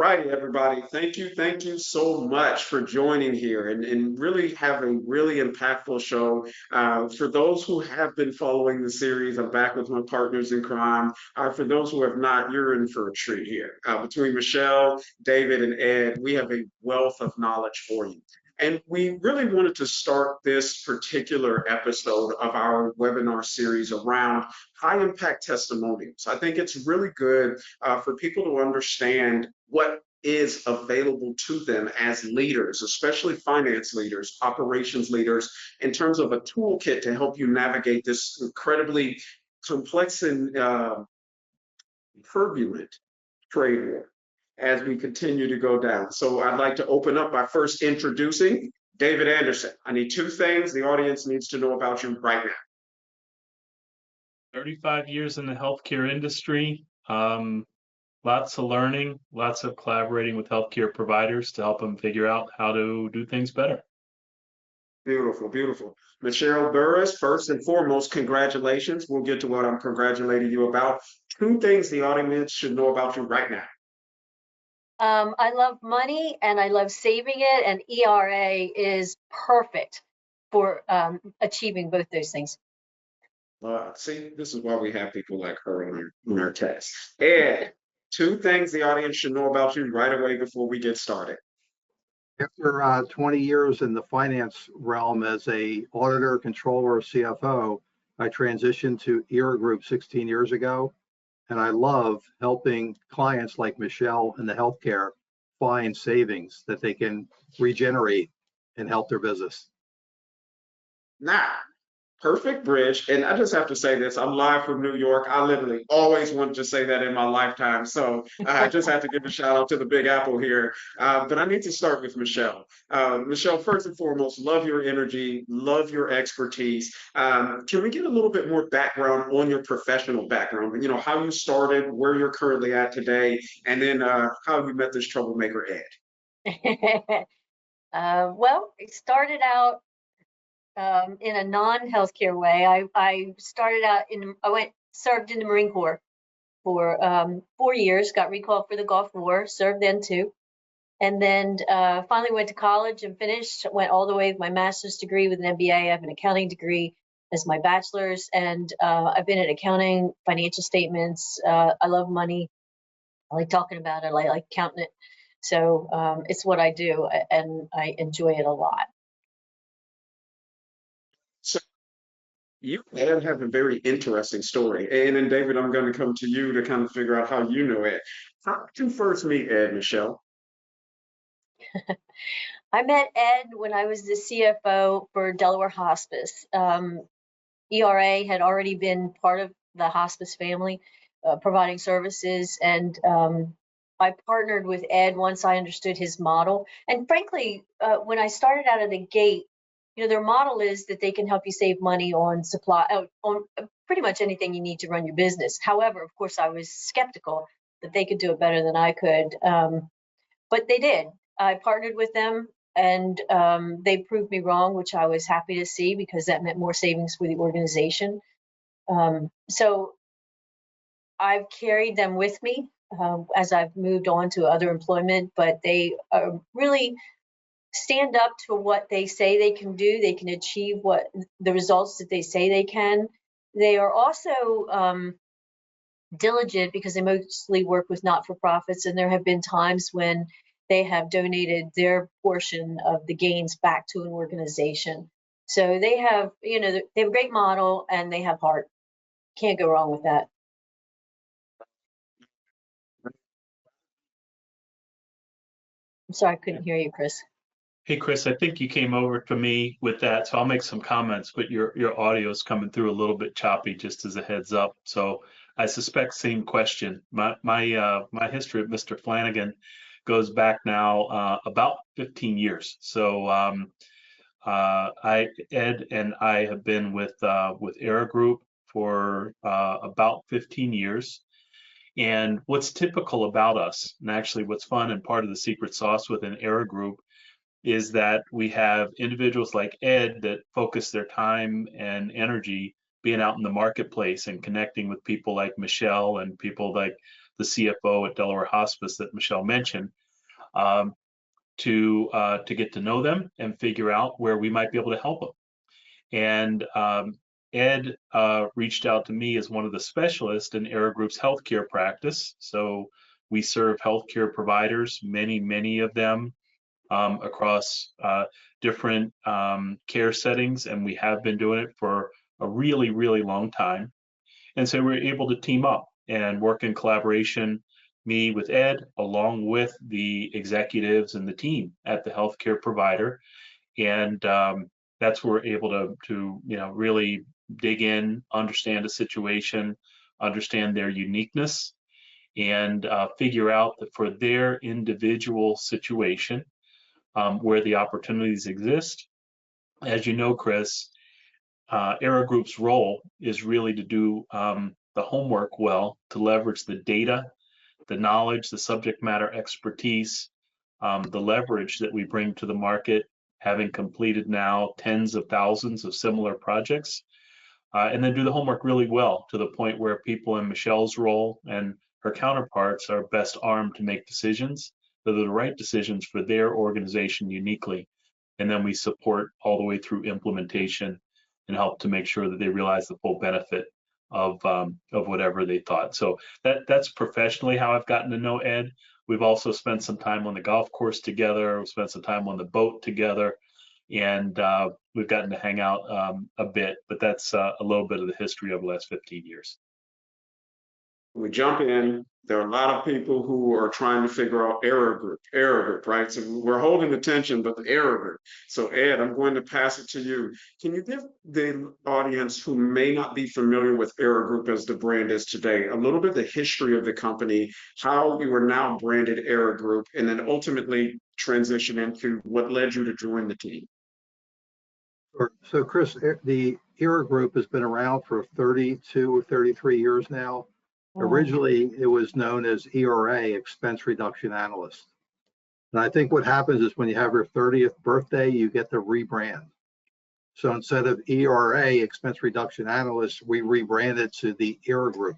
righty, everybody. Thank you so much for joining here and really have a really impactful show. For those who have been following the series, I'm back with my partners in crime. For those who have not, you're in for a treat here. Between Michelle, David, and Ed, we have a wealth of knowledge for you. And we really wanted to start this particular episode of our webinar series around high impact testimonials. I think it's really good for people to understand what is available to them as leaders, especially finance leaders, operations leaders, in terms of a toolkit to help you navigate this incredibly complex and turbulent trade war as we continue to go down. So I'd like to open up by first introducing David Anderson. I need two things the audience needs to know about you right now. 35 years in the healthcare industry. Lots of learning, lots of collaborating with healthcare providers to help them figure out how to do things better. Beautiful, beautiful. Michelle Burris, first and foremost, congratulations. We'll get to what I'm congratulating you about. Two things the audience should know about you right now. I love money and I love saving it, and ERA is perfect for achieving both those things. See, this is why we have people like her on our test. Ed, two things the audience should know about you right away before we get started. After 20 years in the finance realm as a auditor, controller, CFO, I transitioned to ERA Group 16 years ago. And I love helping clients like Michelle in the healthcare find savings that they can regenerate and help their business. Now, perfect bridge. And I just have to say this, I'm live from New York. I literally always wanted to say that in my lifetime. So I just have to give a shout out to the Big Apple here. But I need to start with Michelle. Michelle, first and foremost, love your energy, love your expertise. Can we get a little bit more background on your professional background? You know, how you started, where you're currently at today, and then how you met this troublemaker, Ed. Well, it started out in a non-healthcare way. I started out served in the Marine Corps for 4 years, got recalled for the Gulf War, served then too. And then finally went to college and finished, went all the way with my master's degree with an MBA. I have an accounting degree as my bachelor's, and I've been in accounting, financial statements. I love money. I like talking about it. I like counting it. So it's what I do, and I enjoy it a lot. So you have a very interesting story. And then, David, I'm going to come to you to kind of figure out how you know Ed. How did you first meet Ed, Michelle? I met Ed when I was the CFO for Delaware Hospice. ERA had already been part of the hospice family, providing services, and I partnered with Ed once I understood his model. And frankly, when I started out of the gate, you know, their model is that they can help you save money on on pretty much anything you need to run your business. However, of course, I was skeptical that they could do it better than I could, but they did. I partnered with them, and they proved me wrong, which I was happy to see because that meant more savings for the organization. So I've carried them with me as I've moved on to other employment, but they really stand up to what they say they can do. They can achieve what the results that they say they can. They are also diligent because they mostly work with not-for-profits, and there have been times when they have donated their portion of the gains back to an organization. So they have, you know, they have a great model and they have heart. Can't go wrong with that. I'm sorry, I couldn't hear you, Chris. Hey, Chris, I think you came over to me with that, so I'll make some comments, but your audio is coming through a little bit choppy, just as a heads up. So I suspect same question. My history of Mr. Flanagan goes back now about 15 years. So Ed and I have been with ERA Group for about 15 years. And what's typical about us, and actually what's fun and part of the secret sauce within ERA Group, is that we have individuals like Ed that focus their time and energy being out in the marketplace and connecting with people like Michelle and people like the CFO at Delaware Hospice that Michelle mentioned, to get to know them and figure out where we might be able to help them. And Ed reached out to me as one of the specialists in Era Group's healthcare practice. So we serve healthcare providers, many of them across different care settings, and we have been doing it for a really long time. And so we're able to team up and work in collaboration, me with Ed, along with the executives and the team at the healthcare provider. And that's where we're able to really dig in, understand the situation, understand their uniqueness, and figure out that for their individual situation, where the opportunities exist. As you know, Chris, Era Group's role is really to do the homework well, to leverage the data, the knowledge, the subject matter expertise, the leverage that we bring to the market, having completed now tens of thousands of similar projects, and then do the homework really well to the point where people in Michelle's role and her counterparts are best armed to make decisions that are the right decisions for their organization uniquely. And then we support all the way through implementation and help to make sure that they realize the full benefit of whatever they thought. So that's professionally how I've gotten to know Ed. We've also spent some time on the golf course together. We've spent some time on the boat together, and we've gotten to hang out a bit, but that's a little bit of the history of the last 15 years. We jump in. There are a lot of people who are trying to figure out Era Group, right? So we're holding attention, but the Era Group. So Ed, I'm going to pass it to you. Can you give the audience who may not be familiar with Era Group as the brand is today, a little bit of the history of the company, how you are now branded Era Group, and then ultimately transition into what led you to join the team? So Chris, the Era Group has been around for 32 or 33 years now. Originally, it was known as ERA, Expense Reduction Analyst. And I think what happens is when you have your 30th birthday, you get to rebrand. So instead of ERA, Expense Reduction Analyst, we rebranded to the Era Group.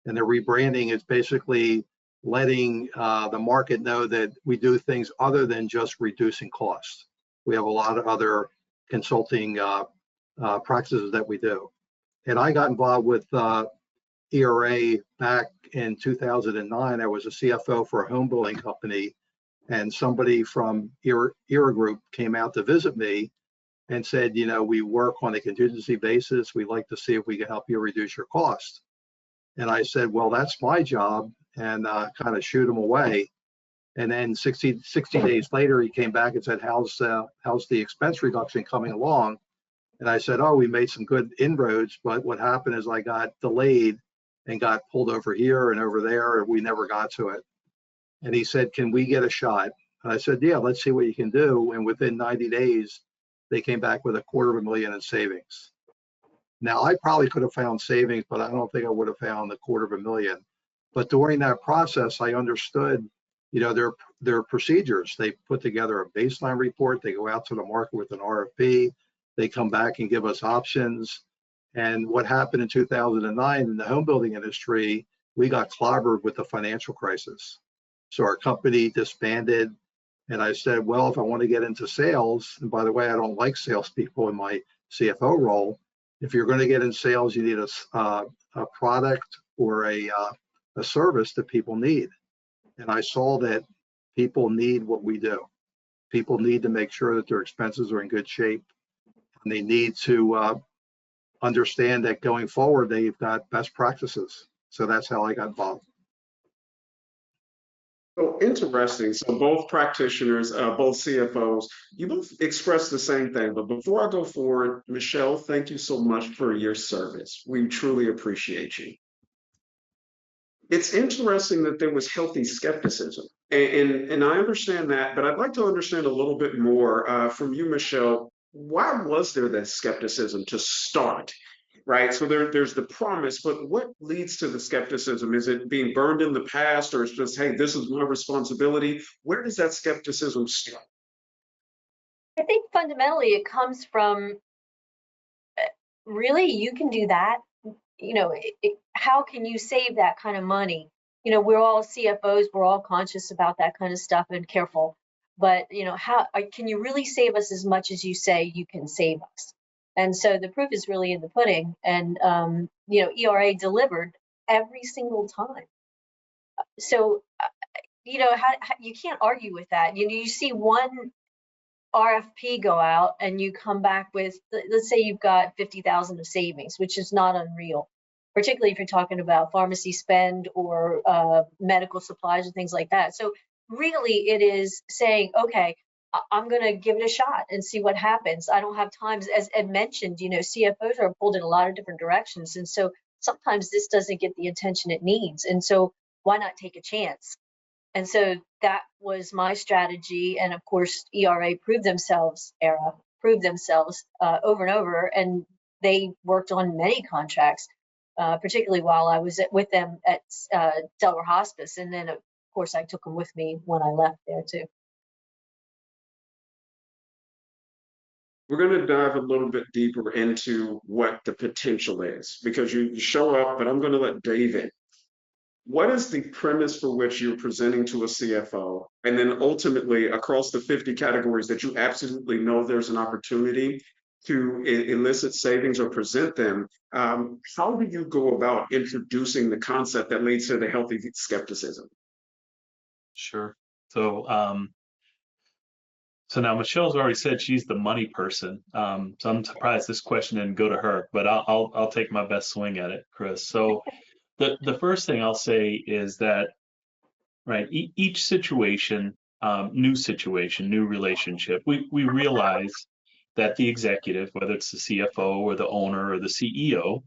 And the rebranding is basically letting the market know that we do things other than just reducing costs. We have a lot of other consulting practices that we do. And I got involved with ERA back in 2009. I was a CFO for a home building company, and somebody from Era Group came out to visit me and said, you know, we work on a contingency basis. We'd like to see if we can help you reduce your cost. And I said, well, that's my job, and kind of shoot him away. And then 60 days later, he came back and said, how's the expense reduction coming along? And I said, oh, we made some good inroads, but what happened is I got delayed and got pulled over here and over there, and we never got to it. And he said, can we get a shot? And I said, yeah, let's see what you can do. And within 90 days, they came back with $250,000 in savings. Now, I probably could have found savings, but I don't think I would have found the $250,000. But during that process, I understood, you know, their procedures. They put together a baseline report. They go out to the market with an RFP. They come back and give us options. And what happened in 2009 in the home building industry, we got clobbered with the financial crisis. So our company disbanded. And I said, well, if I want to get into sales, and by the way, I don't like salespeople in my CFO role. If you're going to get in sales, you need a product or a service that people need. And I saw that people need what we do. People need to make sure that their expenses are in good shape. And they need to understand that going forward, they've got best practices. So that's how I got involved. So interesting. So both practitioners, both CFOs, you both expressed the same thing. But before I go forward, Michelle, thank you so much for your service. We truly appreciate you. It's interesting that there was healthy skepticism, and I understand that, but I'd like to understand a little bit more from you, Michelle. Why was there that skepticism to start? Right. So there's the promise, but what leads to the skepticism? Is it being burned in the past, or it's just, hey, this is my responsibility? Where does that skepticism start? I think fundamentally it comes from really, you can do that. You know, how can you save that kind of money? we're all CFOs, we're all conscious about that kind of stuff and careful. But, how can you really save us as much as you say you can save us? And so the proof is really in the pudding. And, ERA delivered every single time. So, you can't argue with that. You see one RFP go out and you come back with, let's say you've got 50,000 of savings, which is not unreal, particularly if you're talking about pharmacy spend or medical supplies and things like that. So really it is saying, okay, I'm going to give it a shot and see what happens. I don't have time, as Ed mentioned, CFOs are pulled in a lot of different directions. And so sometimes this doesn't get the attention it needs. And so why not take a chance? And so that was my strategy. And of course, ERA proved themselves over and over. And they worked on many contracts, particularly while I was with them at Delaware Hospice. And then, of course, I took them with me when I left there too. We're going to dive a little bit deeper into what the potential is, because you show up, but I'm going to let David. What is the premise for which you're presenting to a CFO? And then ultimately, across the 50 categories that you absolutely know there's an opportunity to elicit savings or present them, how do you go about introducing the concept that leads to the healthy skepticism? Sure. So now Michelle's already said she's the money person. So I'm surprised this question didn't go to her, but I'll take my best swing at it, Chris. So the first thing I'll say is that, right, each situation, new relationship, we realize that the executive, whether it's the CFO or the owner or the CEO,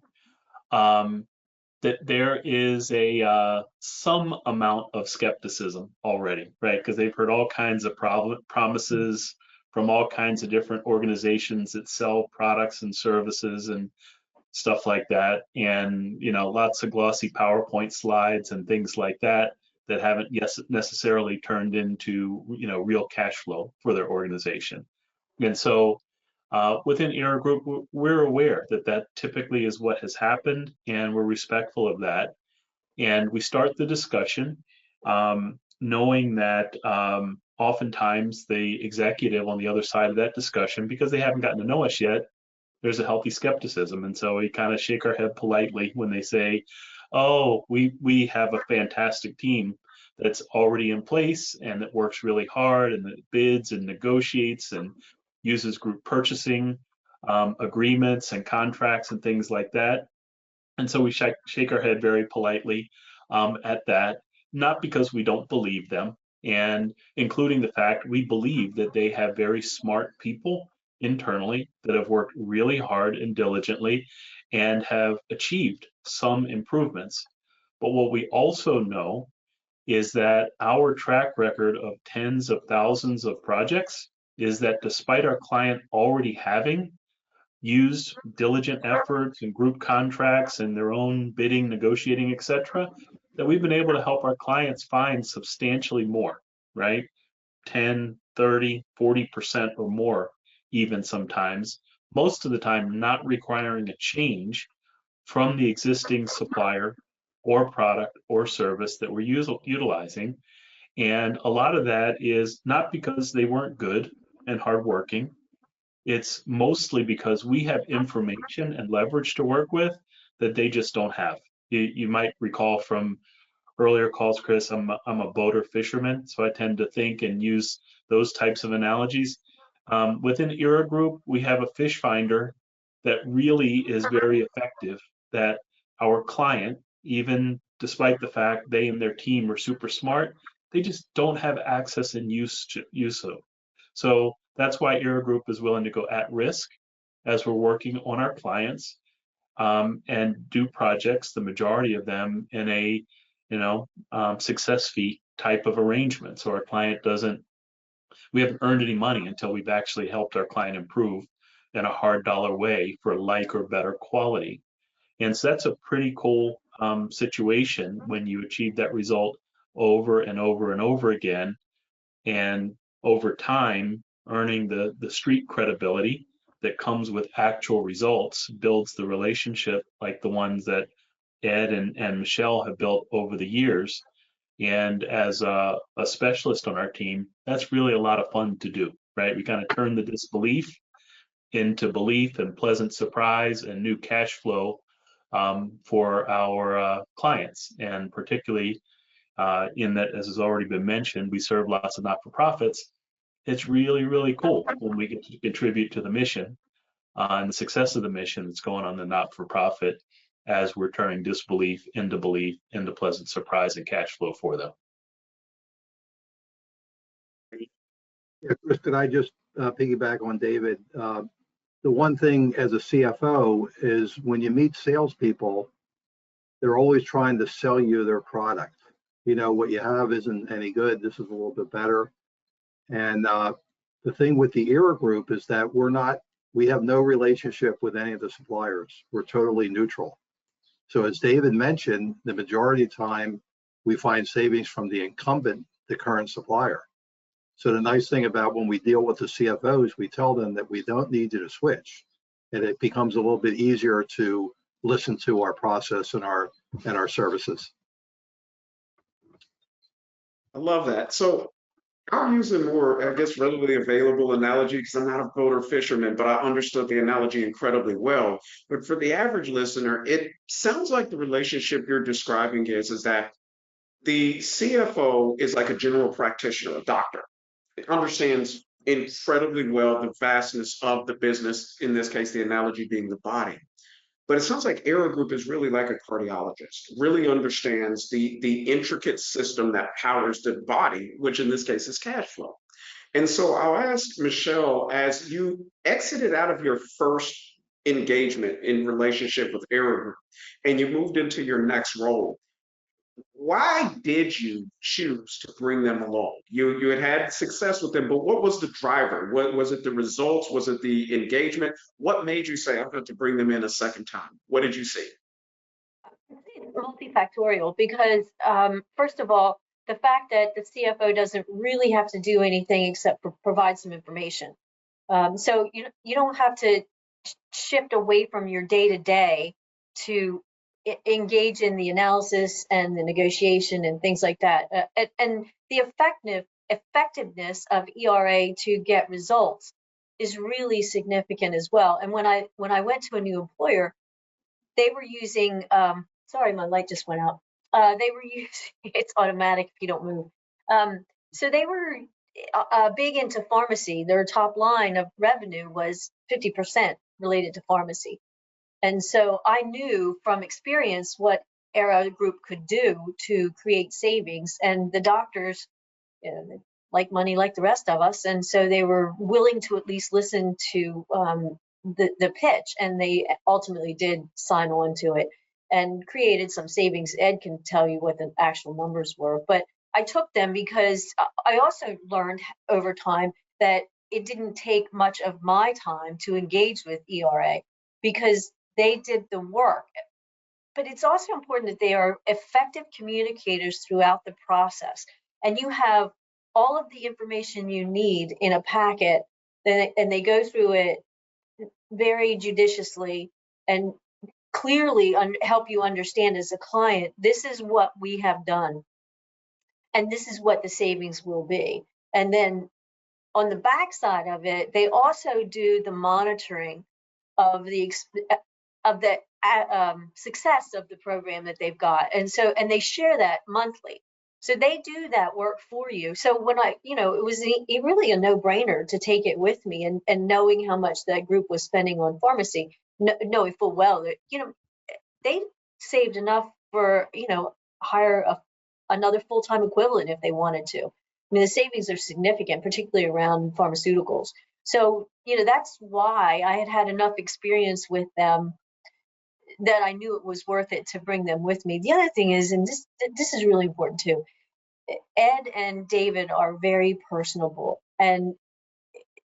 that there is a some amount of skepticism already, right? Because they've heard all kinds of promises from all kinds of different organizations that sell products and services and stuff like that, and lots of glossy PowerPoint slides and things like that that haven't yet necessarily turned into real cash flow for their organization. And so within ERA Group, we're aware that that typically is what has happened, and we're respectful of that. And we start the discussion knowing that oftentimes the executive on the other side of that discussion, because they haven't gotten to know us yet, there's a healthy skepticism. And so we kind of shake our head politely when they say, oh, we have a fantastic team that's already in place and that works really hard and that bids and negotiates and uses group purchasing agreements and contracts and things like that. And so we shake our head very politely at that, not because we don't believe them, and including the fact we believe that they have very smart people internally that have worked really hard and diligently and have achieved some improvements. But what we also know is that our track record of tens of thousands of projects is that despite our client already having used diligent efforts and group contracts and their own bidding, negotiating, etc., that we've been able to help our clients find substantially more, right? 10, 30, 40% or more, even sometimes, most of the time not requiring a change from the existing supplier or product or service that we're utilizing. And a lot of that is not because they weren't good and hardworking. It's mostly because we have information and leverage to work with that they just don't have. You might recall from earlier calls, Chris, I'm a boater fisherman, so I tend to think and use those types of analogies. Within ERA Group, we have a fish finder that really is very effective, that our client, even despite the fact they and their team are super smart, they just don't have access and use of. So that's why ERA Group is willing to go at risk as we're working on our clients and do projects, the majority of them in a success fee type of arrangement. So our client we haven't earned any money until we've actually helped our client improve in a hard dollar way for like or better quality. And so that's a pretty cool situation when you achieve that result over and over and over again, and over time earning the street credibility that comes with actual results builds the relationship like the ones that Ed and Michelle have built over the years. And as a specialist on our team, that's really a lot of fun to do, right? We kind of turn the disbelief into belief and pleasant surprise and new cash flow for our clients. And particularly in that, as has already been mentioned, we serve lots of not-for-profits. It's really, really cool when we get to contribute to the mission and the success of the mission that's going on the not-for-profit as we're turning disbelief into belief, into pleasant surprise and cash flow for them. Yeah, Chris, could I just piggyback on David? The one thing as a CFO is when you meet salespeople, they're always trying to sell you their product. You know, what you have isn't any good. This is a little bit better. And the thing with the ERA group is that we have no relationship with any of the suppliers. We're totally neutral. So as David mentioned, the majority of the time we find savings from the incumbent, the current supplier. So the nice thing about when we deal with the CFOs, we tell them that we don't need you to switch. And it becomes a little bit easier to listen to our process and our services. I love that. So I'll use a more, I guess, readily available analogy because I'm not a boater fisherman, but I understood the analogy incredibly well. But for the average listener, it sounds like the relationship you're describing is that the CFO is like a general practitioner, a doctor. It understands incredibly well the vastness of the business, in this case, the analogy being the body. But it sounds like ERA Group is really like a cardiologist, really understands the intricate system that powers the body, which in this case is cash flow. And so I'll ask Michelle, as you exited out of your first engagement in relationship with ERA Group and you moved into your next role, why did you choose to bring them along? You had success with them, but what was the driver? What was it? The results? Was it the engagement? What made you say, I'm going to bring them in a second time? What did you see? It's multifactorial because, first of all, the fact that the CFO doesn't really have to do anything except for provide some information. So you don't have to shift away from your day-to-day to engage in the analysis and the negotiation and things like that. And the effectiveness of ERA to get results is really significant as well. And when I went to a new employer, they were using, sorry, my light just went out. They were using, it's automatic if you don't move. So they were big into pharmacy. Their top line of revenue was 50% related to pharmacy. And so I knew from experience what ERA Group could do to create savings. And the doctors, like money like the rest of us. And so they were willing to at least listen to the pitch. And they ultimately did sign on to it and created some savings. Ed can tell you what the actual numbers were. But I took them because I also learned over time that it didn't take much of my time to engage with ERA because they did the work. But it's also important that they are effective communicators throughout the process. And you have all of the information you need in a packet, and they go through it very judiciously and clearly help you understand as a client, this is what we have done. And this is what the savings will be. And then on the back side of it, they also do the monitoring of the success of the program that they've got. And they share that monthly. So they do that work for you. So when it was really a no-brainer to take it with me and knowing how much that group was spending on pharmacy, knowing full well that, they saved enough for, hire another full-time equivalent if they wanted to. I mean, the savings are significant, particularly around pharmaceuticals. So, that's why I had enough experience with them that I knew it was worth it to bring them with me. The other thing is, and this is really important too, Ed and David are very personable and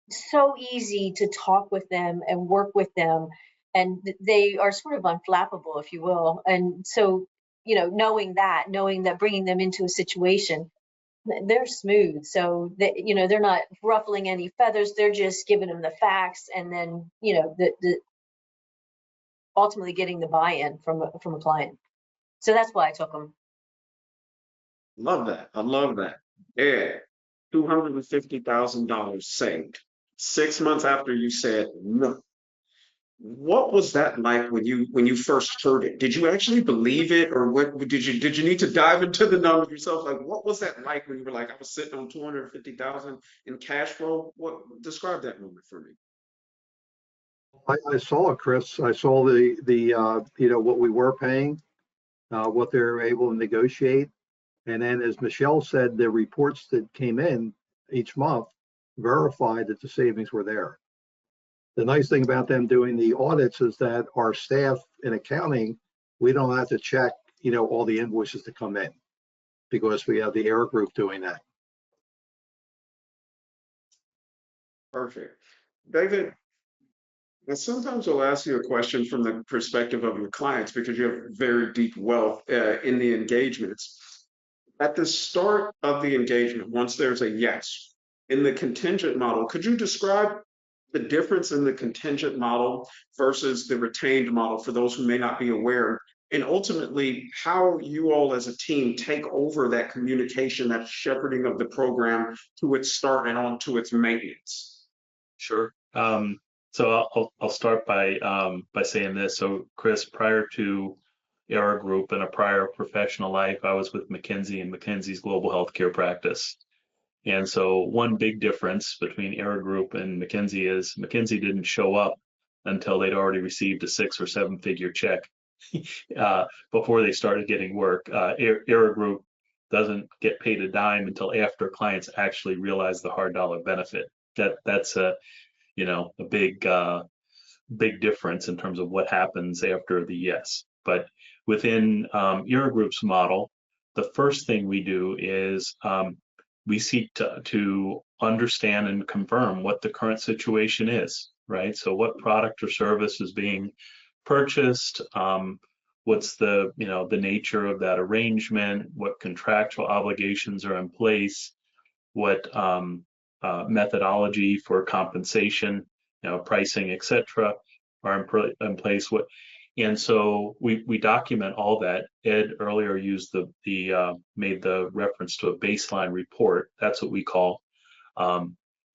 so easy to talk with them and work with them. And they are sort of unflappable, if you will. And so, knowing that bringing them into a situation, they're smooth. So that, they're not ruffling any feathers. They're just giving them the facts, and then, ultimately getting the buy-in from a client. So that's why I took them. Love that. I love that. And $250,000 saved 6 months after you said no. What was that like when you first heard it? Did you actually believe it, or what did you need to dive into the numbers yourself? Like, what was that like when you were like, I was sitting on 250,000 in cash flow? What describe that moment for me? I saw it, Chris. I saw the what we were paying, what they were able to negotiate. And then, as Michelle said, the reports that came in each month verified that the savings were there. The nice thing about them doing the audits is that our staff in accounting, we don't have to check, all the invoices that come in because we have the Air Group doing that. Perfect. David, and sometimes I'll ask you a question from the perspective of your clients because you have very deep wealth in the engagements. At the start of the engagement, once there's a yes, in the contingent model, could you describe the difference in the contingent model versus the retained model for those who may not be aware? And ultimately, how you all as a team take over that communication, that shepherding of the program to its start and on to its maintenance? Sure. So I'll start by saying this. So Chris, prior to Era Group and a prior professional life, I was with McKinsey and McKinsey's global healthcare practice. And so one big difference between Era Group and McKinsey is McKinsey didn't show up until they'd already received a 6 or 7 figure check before they started getting work. Era Group doesn't get paid a dime until after clients actually realize the hard dollar benefit. That's a big difference in terms of what happens after the yes. But within Era Group's model, the first thing we do is we seek to understand and confirm what the current situation is, right? So what product or service is being purchased, what's the nature of that arrangement, what contractual obligations are in place, what methodology for compensation, pricing, etc., are in place. And so we document all that. Ed earlier used made the reference to a baseline report. That's what we call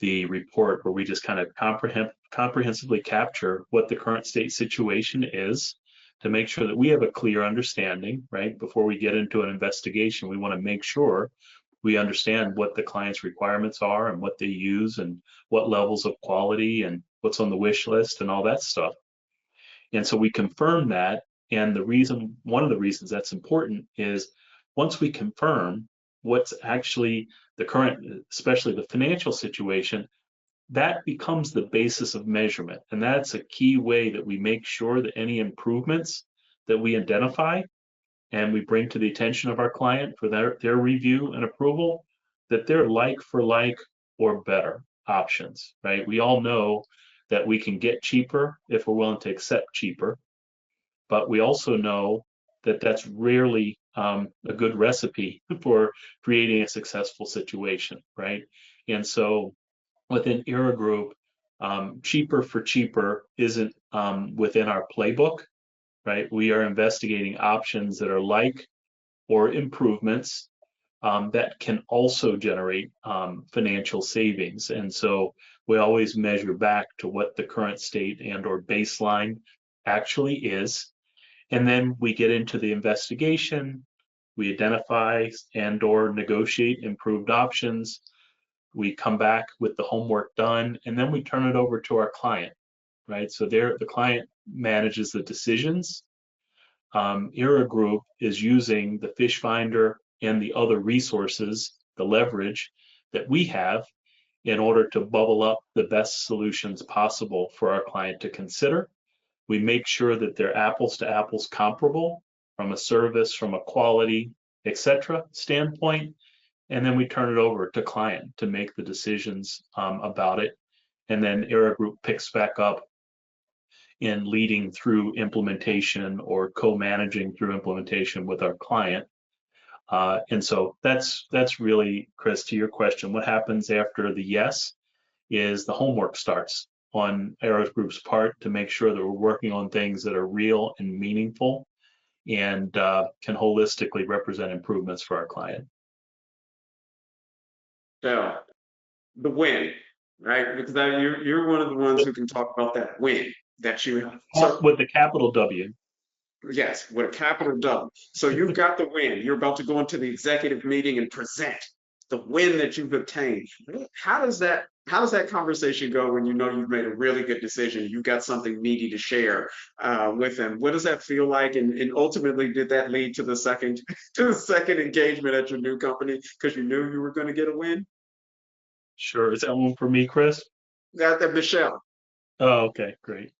the report, where we just kind of comprehensively capture what the current state situation is to make sure that we have a clear understanding, right? Before we get into an investigation, we want to make sure we understand what the client's requirements are and what they use and what levels of quality and what's on the wish list and all that stuff. And so we confirm that. And one of the reasons that's important is once we confirm what's actually the current, especially the financial situation, that becomes the basis of measurement. And that's a key way that we make sure that any improvements that we identify and we bring to the attention of our client for their review and approval, that they're like for like or better options, right? We all know that we can get cheaper if we're willing to accept cheaper, but we also know that that's rarely a good recipe for creating a successful situation, right? And so within Era Group, cheaper for cheaper isn't within our playbook, right? We are investigating options that are like or improvements that can also generate financial savings. And so we always measure back to what the current state and or baseline actually is. And then we get into the investigation, we identify and or negotiate improved options. We come back with the homework done, and then we turn it over to our client, right? So the client manages the decisions. Era Group is using the fish finder and the other resources, the leverage that we have in order to bubble up the best solutions possible for our client to consider. We make sure that they're apples to apples comparable from a service, from a quality, etc. standpoint. And then we turn it over to client to make the decisions about it. And then Era Group picks back up in leading through implementation or co-managing through implementation with our client. And so that's really, Chris, to your question, what happens after the yes is the homework starts on Era Group's part to make sure that we're working on things that are real and meaningful and can holistically represent improvements for our client. So the win, right? Because you're one of the ones who can talk about that win that you have. So With the capital W. yes, with a capital W. So you've got the win. You're about to go into the executive meeting and present the win that you've obtained. How does that conversation go when you know you've made a really good decision? You've got something meaty to share with them. What does that feel like? And ultimately, did that lead to the second engagement at your new company because you knew you were going to get a win? Sure. Is that one for me, Chris? That Michelle. Oh, okay, great.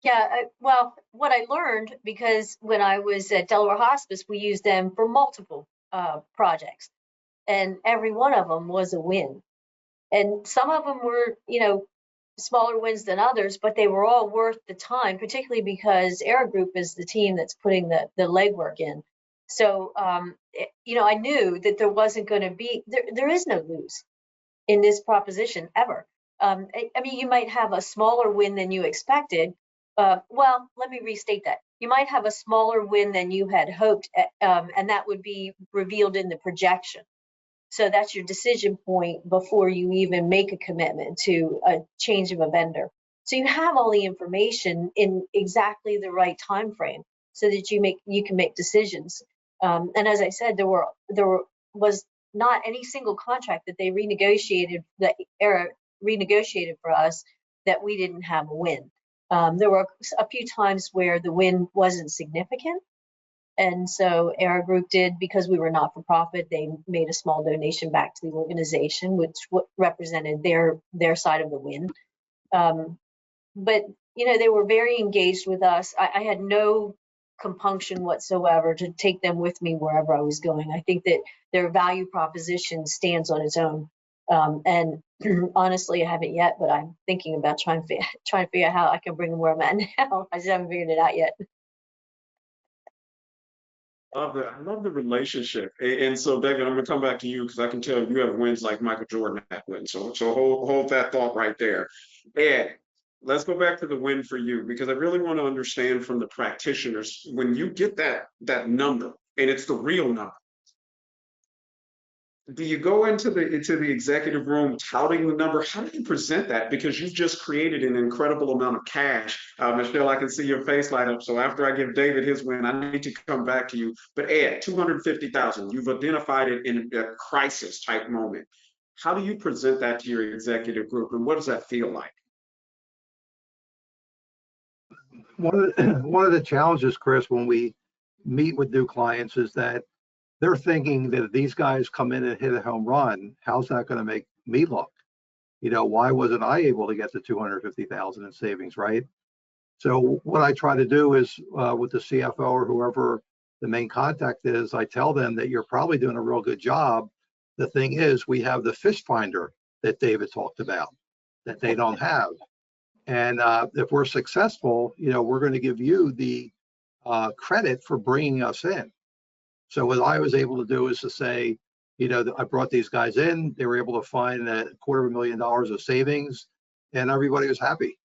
Yeah, well, what I learned, because when I was at Delaware Hospice, we used them for multiple projects, and every one of them was a win. And some of them were, smaller wins than others, but they were all worth the time, particularly because Era Group is the team that's putting the legwork in. So, I knew that there wasn't going to be, there is no lose in this proposition ever. I mean, you might have a smaller win than you expected. Well, let me restate that. You might have a smaller win than you had hoped, and that would be revealed in the projection. So that's your decision point before you even make a commitment to a change of a vendor. So you have all the information in exactly the right time frame so that you can make decisions. And as I said, there was not any single contract that they renegotiated, that Era renegotiated for us, that we didn't have a win. There were a few times where the win wasn't significant. And so Era Group did, because we were not for profit, they made a small donation back to the organization, which represented their side of the win. But they were very engaged with us. I had no compunction whatsoever to take them with me wherever I was going. I think that their value proposition stands on its own. And honestly, I haven't yet, but I'm thinking about trying to figure out how I can bring them where I'm at now. I just haven't figured it out yet. I love the relationship. And so, David, I'm going to come back to you because I can tell you have wins like Michael Jordan had wins. So hold that thought right there. Ed, let's go back to the win for you because I really want to understand from the practitioners when you get that number and it's the real number. Do you go into the executive room touting the number? How do you present that? Because you've just created an incredible amount of cash. Michelle, I can see your face light up. So after I give David his win, I need to come back to you. But Ed, 250,000, you've identified it in a crisis type moment. How do you present that to your executive group, and what does that feel like? One of the challenges, Chris, when we meet with new clients is that they're thinking that if these guys come in and hit a home run, how's that going to make me look? Why wasn't I able to get the 250,000 in savings, right? So what I try to do is with the CFO or whoever the main contact is, I tell them that you're probably doing a real good job. The thing is, we have the fish finder that David talked about that they don't have. And if we're successful, we're going to give you the credit for bringing us in. So what I was able to do is to say, I brought these guys in, they were able to find $250,000 of savings, and everybody was happy.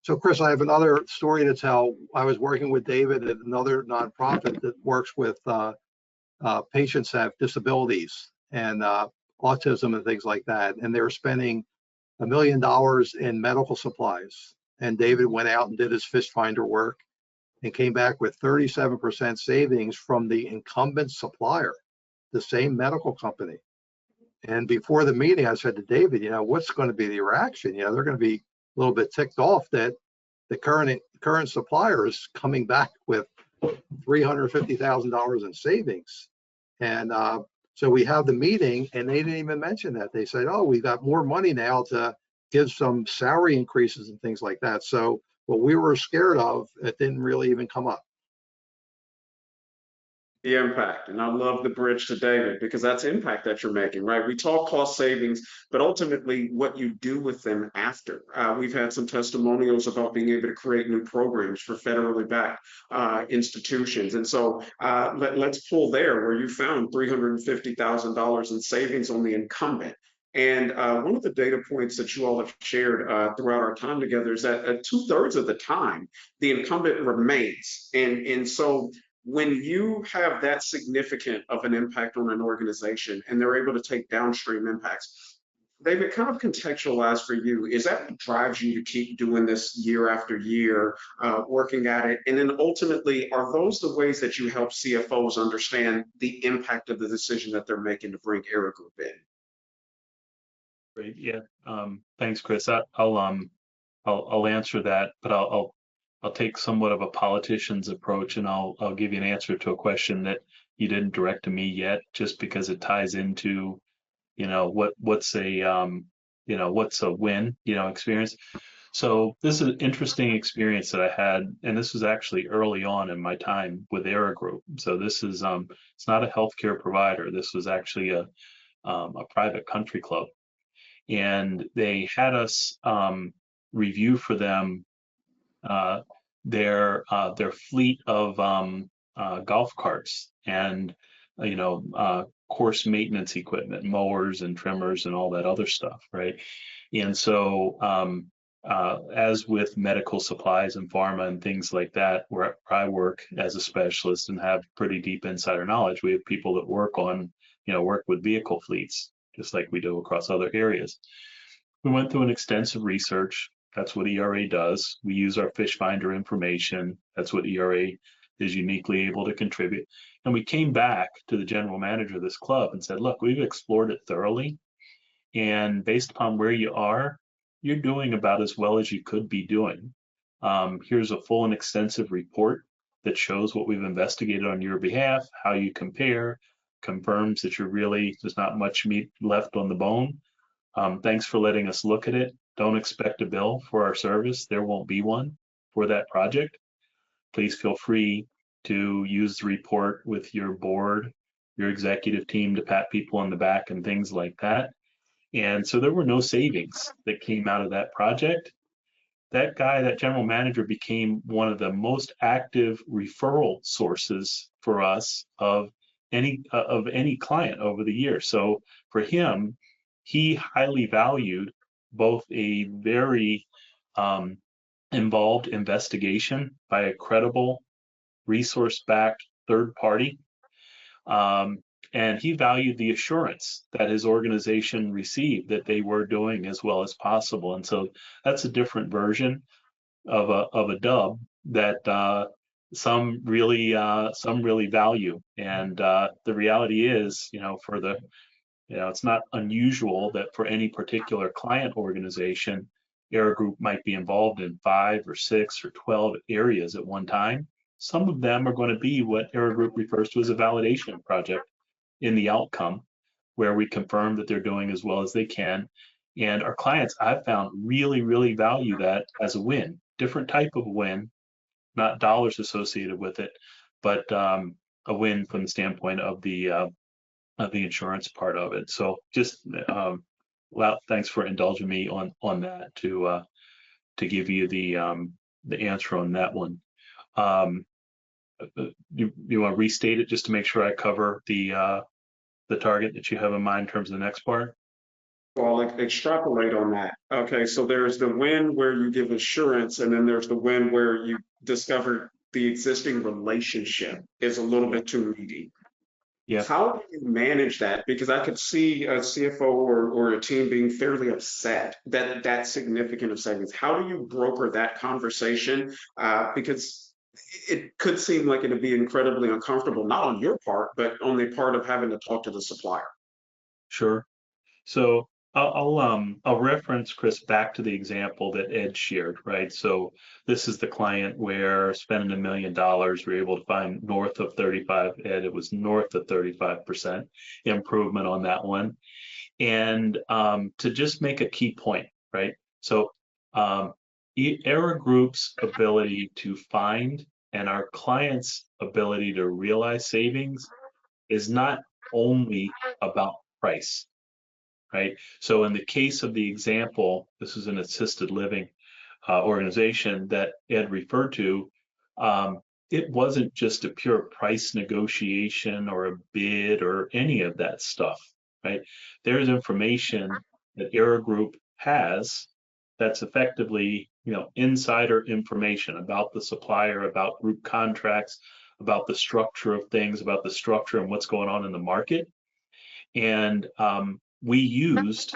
So Chris, I have another story to tell. I was working with David at another nonprofit that works with patients that have disabilities and autism and things like that. And they were spending $1 million in medical supplies. And David went out and did his fish finder work and came back with 37% savings from the incumbent supplier, the same medical company. And before the meeting, I said to David, what's going to be the reaction? They're going to be a little bit ticked off that the current supplier is coming back with $350,000 in savings. And so we have the meeting, and they didn't even mention that. They said, oh, we got more money now to give some salary increases and things like that. So what we were scared of, it didn't really even come up. The impact. And I love the bridge to David because that's impact that you're making, right? We talk cost savings, but ultimately what you do with them after. We've had some testimonials about being able to create new programs for federally backed institutions. And so let's pull there where you found $350,000 in savings on the incumbent. And one of the data points that you all have shared throughout our time together is that 2/3 of the time, the incumbent remains. And so when you have that significant of an impact on an organization and they're able to take downstream impacts, David, kind of contextualize for you, is that what drives you to keep doing this year after year, working at it? And then ultimately, are those the ways that you help CFOs understand the impact of the decision that they're making to bring Era Group in? Great. Yeah. Thanks, Chris. I'll answer that, but I'll take somewhat of a politician's approach, and I'll give you an answer to a question that you didn't direct to me yet, just because it ties into, what's a win, experience. So this is an interesting experience that I had, and this was actually early on in my time with Era Group. So this is it's not a healthcare provider. This was actually a private country club, and they had us review for them their fleet of golf carts and course maintenance equipment, mowers and trimmers and all that other stuff, right? And so as with medical supplies and pharma and things like that, where I work as a specialist and have pretty deep insider knowledge, we have people that work with vehicle fleets, just like we do across other areas. We went through an extensive research. That's what ERA does. We use our fish finder information. That's what ERA is uniquely able to contribute. And we came back to the general manager of this club and said, look, we've explored it thoroughly. And based upon where you are, you're doing about as well as you could be doing. Here's a full and extensive report that shows what we've investigated on your behalf, how you compare, confirms that there's not much meat left on the bone. Thanks for letting us look at it. Don't expect a bill for our service. There won't be one for that project. Please feel free to use the report with your board, your executive team, to pat people on the back and things like that. And so there were no savings that came out of that project. That guy, that general manager, became one of the most active referral sources for us of any client over the years. So for him, he highly valued both a very involved investigation by a credible, resource-backed third party, and he valued the assurance that his organization received that they were doing as well as possible. And so that's a different version of a dub that some really value. And the reality is, it's not unusual that for any particular client organization, Era Group might be involved in 5 or 6 or 12 areas at one time. Some of them are going to be what Era Group refers to as a validation project in the outcome, where we confirm that they're doing as well as they can. And our clients, I've found, really, really value that as a win. Different type of win, not dollars associated with it, but a win from the standpoint of the insurance part of it. So just thanks for indulging me on that to give you the answer on that one. You want to restate it just to make sure I cover the target that you have in mind in terms of the next part? Well, extrapolate on that. Okay, so there's the win where you give assurance, and then there's the win where you discover the existing relationship is a little bit too meaty. Yeah. How do you manage that? Because I could see a CFO or a team being fairly upset that that's significant of savings. How do you broker that conversation? Because it could seem like it'd be incredibly uncomfortable, not on your part, but on the part of having to talk to the supplier. Sure. So I'll reference, Chris, back to the example that Ed shared, right? So this is the client where spending $1 million, we're able to find north of 35, Ed, it was north of 35% improvement on that one. And to just make a key point, right? So Era Group's ability to find and our clients' ability to realize savings is not only about price. Right. So in the case of the example, this is an assisted living organization that Ed referred to. It wasn't just a pure price negotiation or a bid or any of that stuff. Right. There's information that Era Group has that's effectively, insider information about the supplier, about group contracts, about the structure of things, about the structure and what's going on in the market. And we used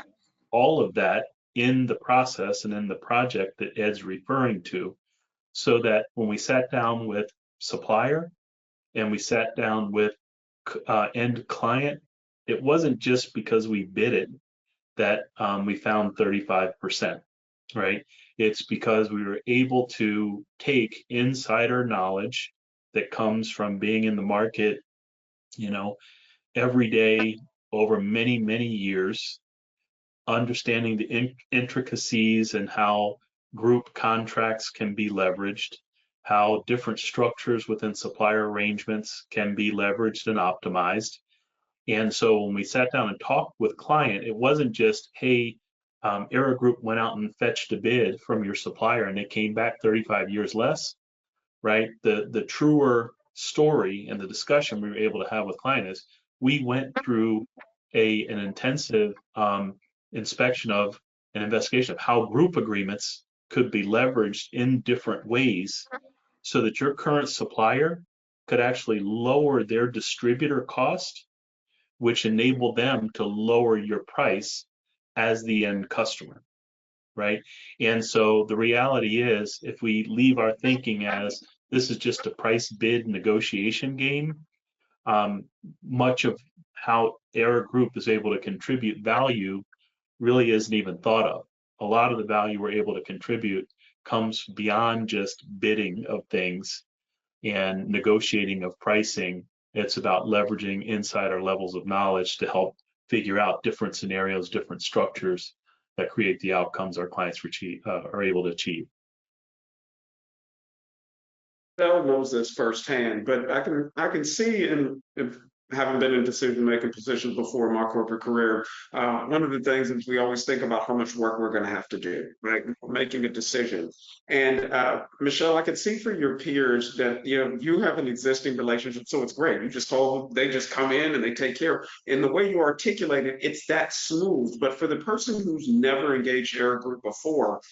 all of that in the process and in the project that Ed's referring to, so that when we sat down with supplier and we sat down with end client, it wasn't just because we bid it that we found 35%, right? It's because we were able to take insider knowledge that comes from being in the market, every day over many, many years, understanding the intricacies and how group contracts can be leveraged, how different structures within supplier arrangements can be leveraged and optimized. And so when we sat down and talked with client, it wasn't just, hey, Era Group went out and fetched a bid from your supplier and it came back 35 years less, right? The truer story and the discussion we were able to have with client is we went through an intensive inspection of an investigation of how group agreements could be leveraged in different ways so that your current supplier could actually lower their distributor cost, which enabled them to lower your price as the end customer, right? And so the reality is, if we leave our thinking as this is just a price bid negotiation game, much of how Era Group is able to contribute value really isn't even thought of. A lot of the value we're able to contribute comes beyond just bidding of things and negotiating of pricing. It's about leveraging insider levels of knowledge to help figure out different scenarios, different structures that create the outcomes our clients are able to achieve. Bell knows this firsthand, but I can see, and having been in decision-making positions before in my corporate career, one of the things is we always think about how much work we're going to have to do, right? Making a decision. And Michelle, I can see for your peers that you have an existing relationship, so it's great. You just told them, they just come in and they take care. And the way you articulate it, it's that smooth. But for the person who's never engaged Era Group before,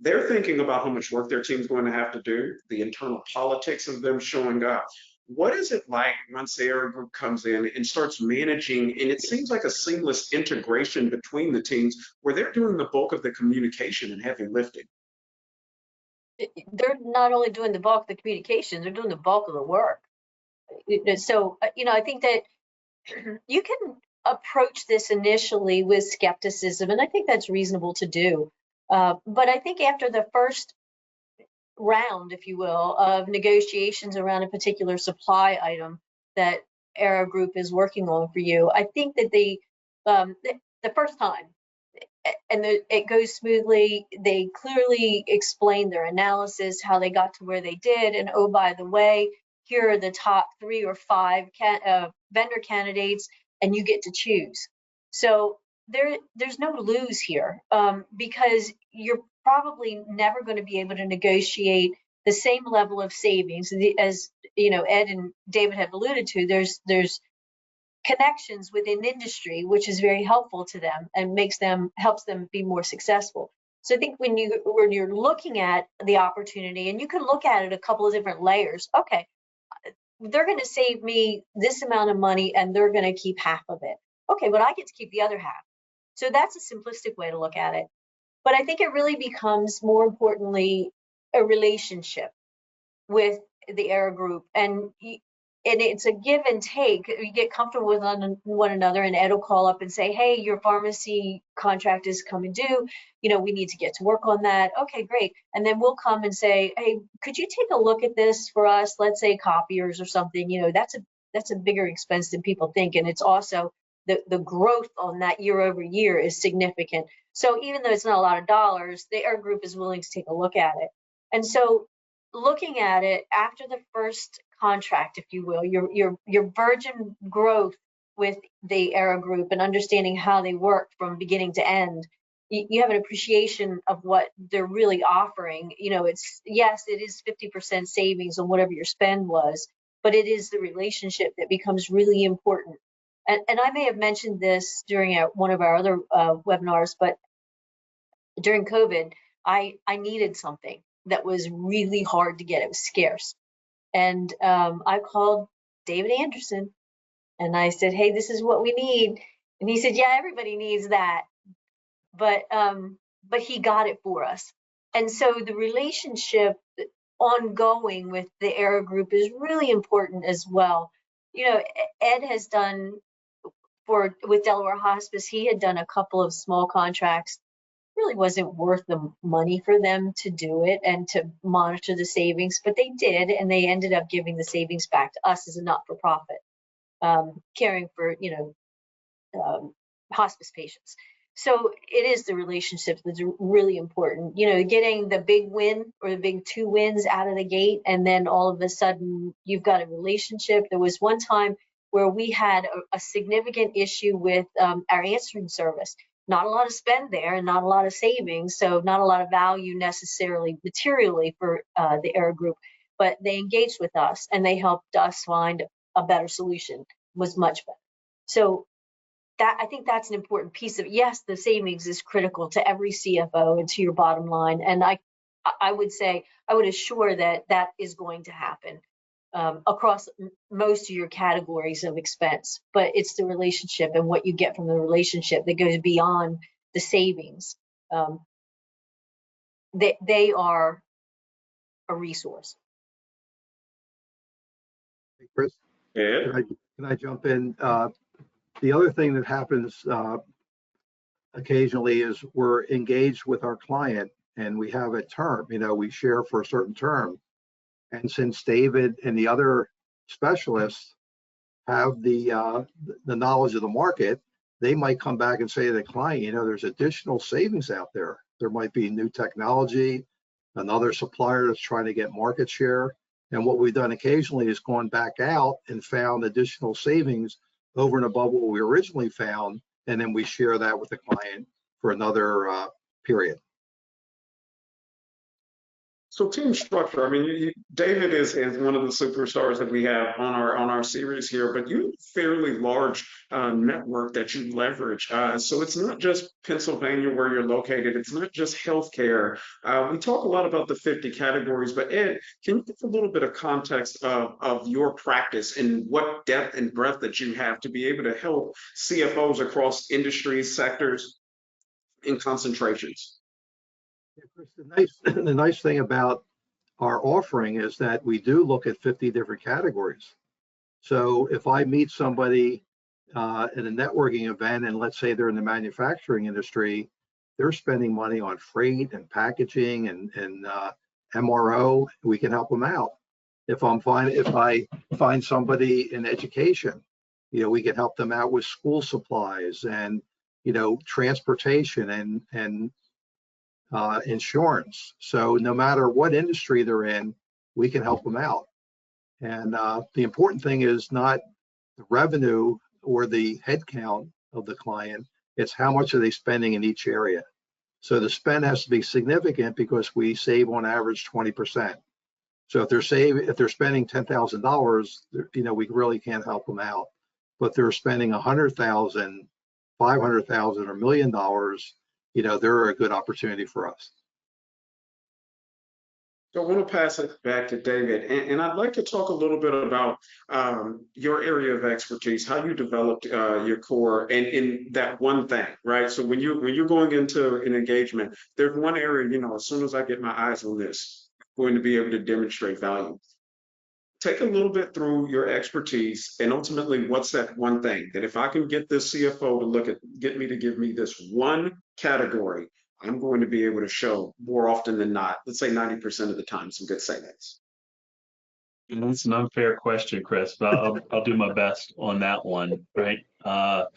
they're thinking about how much work their team's going to have to do, the internal politics of them showing up. What is it like once the Era Group comes in and starts managing, and it seems like a seamless integration between the teams where they're doing the bulk of the communication and heavy lifting? They're not only doing the bulk of the communication, they're doing the bulk of the work. So, I think that you can approach this initially with skepticism, and I think that's reasonable to do. But I think after the first round, if you will, of negotiations around a particular supply item that Era Group is working on for you, I think that the first time, and it goes smoothly. They clearly explain their analysis, how they got to where they did, and oh, by the way, here are the top 3 or 5 vendor candidates, and you get to choose. So there's no lose here, because you're probably never going to be able to negotiate the same level of savings as Ed and David have alluded to. There's connections within industry, which is very helpful to them and helps them be more successful. So I think when you're looking at the opportunity, and you can look at it a couple of different layers. Okay, they're going to save me this amount of money, and they're going to keep half of it. Okay, but I get to keep the other half. So that's a simplistic way to look at it. But I think it really becomes, more importantly, a relationship with the Era Group, and it's a give and take. You get comfortable with one another, and Ed will call up and say, hey, your pharmacy contract is coming due. We need to get to work on that. Okay, great. And then we'll come and say, hey, could you take a look at this for us? Let's say copiers or something. That's a bigger expense than people think. And it's also the growth on that year over year is significant. So even though it's not a lot of dollars, the Era Group is willing to take a look at it. And so looking at it after the first contract, if you will, your virgin growth with the Era Group and understanding how they work from beginning to end, you have an appreciation of what they're really offering. Yes, it is 50% savings on whatever your spend was, but it is the relationship that becomes really important. and I may have mentioned this during one of our other webinars, but during COVID, I needed something that was really hard to get. It was scarce. And I called David Anderson and I said, hey, this is what we need. And he said, yeah, everybody needs that. But he got it for us. And so the relationship ongoing with the ERA group is really important as well. You know, Ed has done with Delaware Hospice, he had done a couple of small contracts. Really wasn't worth the money for them to do it and to monitor the savings, but they did, and they ended up giving the savings back to us as a not-for-profit, caring for, hospice patients. So it is the relationship that's really important. You know, getting the big win or the big 2 wins out of the gate, and then all of a sudden you've got a relationship. There was one time where we had a significant issue with our answering service. Not a lot of spend there and not a lot of savings, so not a lot of value necessarily materially for the ERA group, but they engaged with us and they helped us find a better solution, was much better. So I think that's an important piece of it. Yes, the savings is critical to every CFO and to your bottom line. And I would say, I would assure that that is going to happen across most of your categories of expense. But it's the relationship and what you get from the relationship that goes beyond the savings. They are a resource. Hey, Chris, Yeah. can I jump in? The other thing that happens occasionally is we're engaged with our client and we have a term, we share for a certain term. And since David and the other specialists have the knowledge of the market, they might come back and say to the client, there's additional savings out there. There might be new technology, another supplier that's trying to get market share. And what we've done occasionally is gone back out and found additional savings over and above what we originally found, and then we share that with the client for another period. So team structure, I mean, David is one of the superstars that we have on our series here, but you have a fairly large network that you leverage. So it's not just Pennsylvania where you're located. It's not just healthcare. We talk a lot about the 50 categories, but Ed, can you give a little bit of context of your practice and what depth and breadth that you have to be able to help CFOs across industries, sectors, and concentrations? The nice thing about our offering is that we do look at 50 different categories. So if I meet somebody at a networking event, and let's say they're in the manufacturing industry, they're spending money on freight and packaging and MRO, we can help them out. If I find somebody in education, we can help them out with school supplies and transportation and insurance. So no matter what industry they're in, we can help them out. And the important thing is not the revenue or the headcount of the client, it's how much are they spending in each area. So the spend has to be significant because we save on average 20%. So if they're spending $10,000, we really can't help them out. But they're spending $100,000, $500,000, or $1 million, they're a good opportunity for us. So I want to pass it back to David, and I'd like to talk a little bit about your area of expertise, how you developed your core, and in that one thing, right? So when you're going into an engagement, there's one area, as soon as I get my eyes on this, I'm going to be able to demonstrate value. Take a little bit through your expertise, and ultimately, what's that one thing that if I can get this CFO to get me to give me this one category, I'm going to be able to show more often than not, let's say 90% of the time, some good savings. That's an unfair question, Chris, but I'll do my best on that one, right? The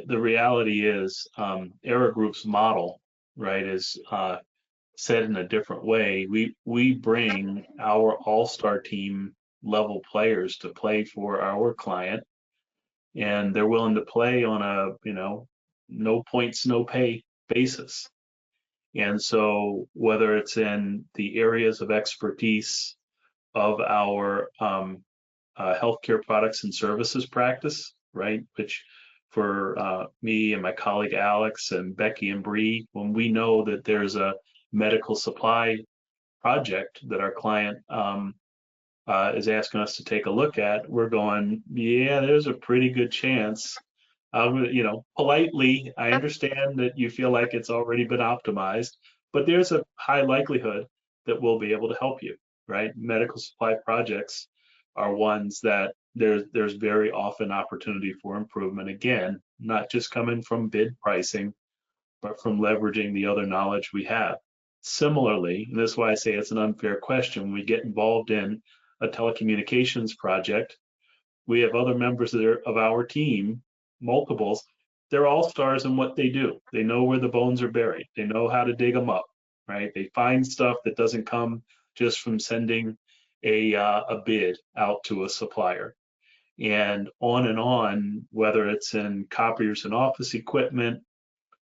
reality is ERA Group's model, right, is said in a different way. We bring our all-star team level players to play for our client, and they're willing to play on a no points, no pay basis. And so whether it's in the areas of expertise of our healthcare products and services practice, right? Which for me and my colleague Alex and Becky and Bree, when we know that there's a medical supply project that our client is asking us to take a look at, we're going, yeah, there's a pretty good chance. Politely, I understand that you feel like it's already been optimized, but there's a high likelihood that we'll be able to help you, right? Medical supply projects are ones that there's very often opportunity for improvement. Again, not just coming from bid pricing, but from leveraging the other knowledge we have. Similarly, and that's why I say it's an unfair question, when we get involved in a telecommunications project, we have other members of our team, multiples, they're all stars in what they do. They know where the bones are buried. They know how to dig them up, right? They find stuff that doesn't come just from sending a bid out to a supplier. And on, whether it's in copiers and office equipment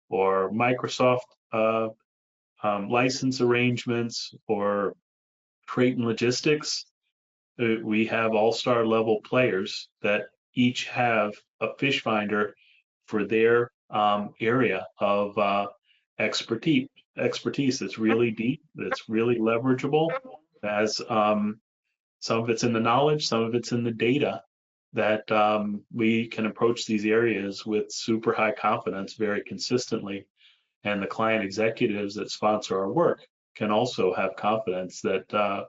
or Microsoft license arrangements or freight and logistics, we have all-star level players that each have a fish finder for their area of expertise that's really deep, that's really leverageable, as some of it's in the knowledge, some of it's in the data, that we can approach these areas with super high confidence very consistently. And the client executives that sponsor our work can also have confidence that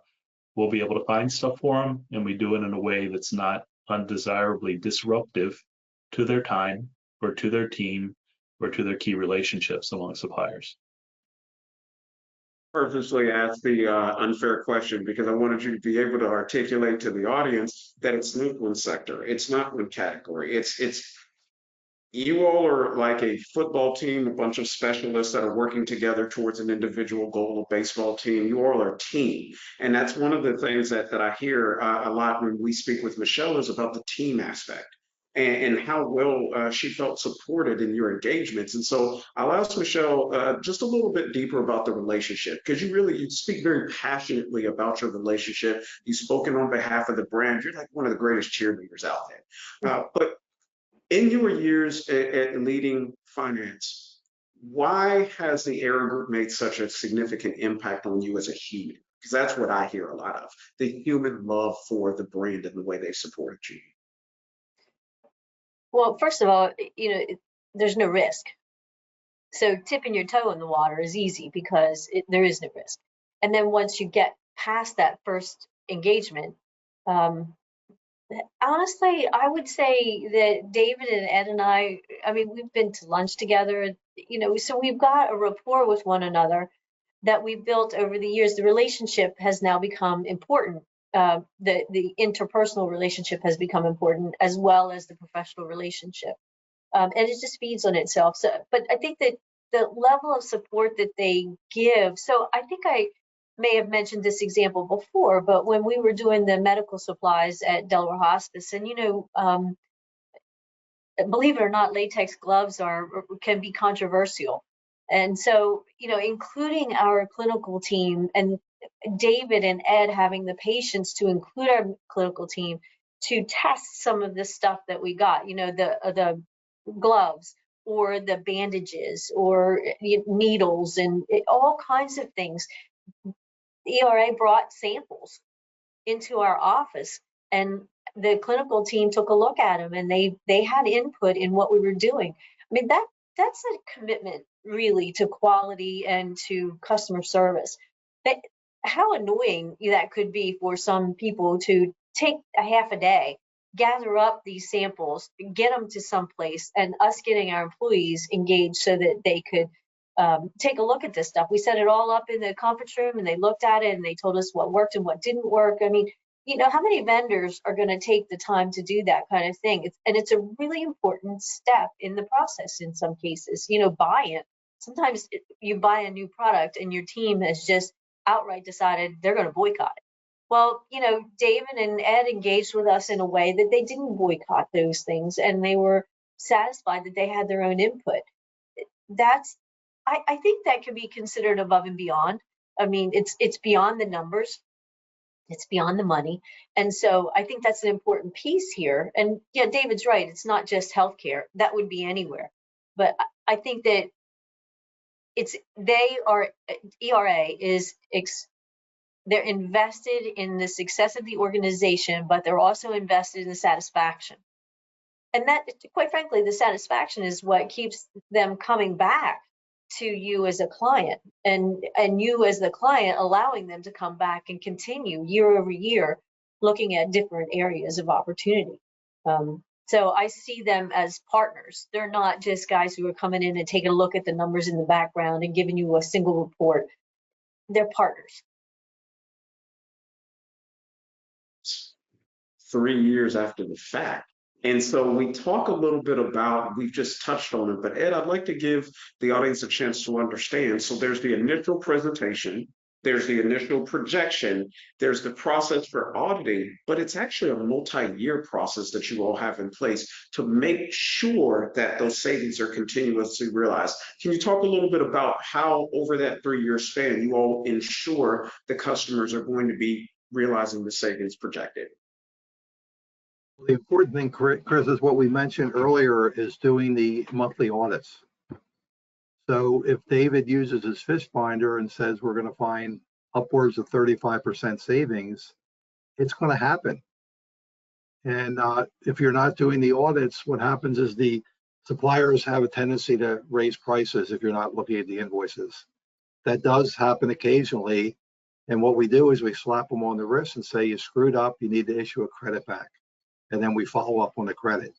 we'll be able to find stuff for them, and we do it in a way that's not undesirably disruptive to their time or to their team or to their key relationships among suppliers. Purposely asked the unfair question because I wanted you to be able to articulate to the audience that it's not one sector, it's not one category. It's you all are like a football team, a bunch of specialists that are working together towards an individual goal. A baseball team, you all are a team, and that's one of the things that I hear a lot when we speak with Michelle is about the team aspect. And how well she felt supported in your engagements. And so I'll ask Michelle just a little bit deeper about the relationship, because you speak very passionately about your relationship. You've spoken on behalf of the brand. You're like one of the greatest cheerleaders out there. But in your years at leading finance, why has the Era Group made such a significant impact on you as a human? Because that's what I hear a lot of, the human love for the brand and the way they supported you. Well, first of all, there's no risk. So tipping your toe in the water is easy because there is no risk. And then once you get past that first engagement, honestly, I would say that David and Ed and I mean, we've been to lunch together, so we've got a rapport with one another that we've built over the years. The relationship has now become important. The interpersonal relationship has become important, as well as the professional relationship. And it just feeds on itself. So, but I think that the level of support that they give, so I think I may have mentioned this example before, but when we were doing the medical supplies at Delaware Hospice, and believe it or not, latex gloves can be controversial. And so, including our clinical team and David and Ed having the patience to include our clinical team to test some of the stuff that we got, the gloves or the bandages or needles and all kinds of things. ERA brought samples into our office, and the clinical team took a look at them, and they had input in what we were doing. I mean, that's a commitment really to quality and to customer service. But how annoying that could be for some people to take a half a day, gather up these samples, get them to some place, and us getting our employees engaged so that they could take a look at this stuff. We set it all up in the conference room, and they looked at it, and they told us what worked and what didn't work. I mean, how many vendors are going to take the time to do that kind of thing? It's a really important step in the process in some cases. Buy-in. Sometimes you buy a new product and your team has just outright decided they're going to boycott it. Well, David and Ed engaged with us in a way that they didn't boycott those things, and they were satisfied that they had their own input. I think that can be considered above and beyond. I mean, it's beyond the numbers. It's beyond the money. And so I think that's an important piece here. And yeah, David's right. It's not just healthcare. That would be anywhere. But I think that ERA is, they're invested in the success of the organization, but they're also invested in the satisfaction. And that, quite frankly, the satisfaction is what keeps them coming back to you as a client, and you as the client allowing them to come back and continue year over year looking at different areas of opportunity. So I see them as partners. They're not just guys who are coming in and taking a look at the numbers in the background and giving you a single report. They're partners. 3 years after the fact. And so we talk a little bit about, we've just touched on it, but Ed, I'd like to give the audience a chance to understand. So there's the initial presentation, there's the initial projection, there's the process for auditing, but it's actually a multi-year process that you all have in place to make sure that those savings are continuously realized. Can you talk a little bit about how over that 3-year span you all ensure the customers are going to be realizing the savings projected? The important thing, Chris, is what we mentioned earlier, is doing the monthly audits. So if David uses his fish finder and says we're going to find upwards of 35% savings, it's going to happen. And if you're not doing the audits, what happens is the suppliers have a tendency to raise prices if you're not looking at the invoices. That does happen occasionally. And what we do is we slap them on the wrist and say, you screwed up, you need to issue a credit back. And then we follow up on the credit.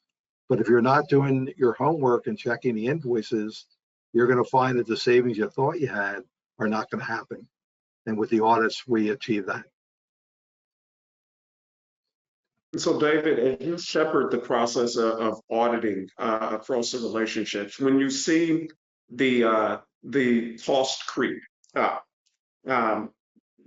But if you're not doing your homework and checking the invoices, you're going to find that the savings you thought you had are not going to happen. And with the audits, we achieve that. So David, as you shepherd the process of auditing across the relationships, when you see the cost creep up,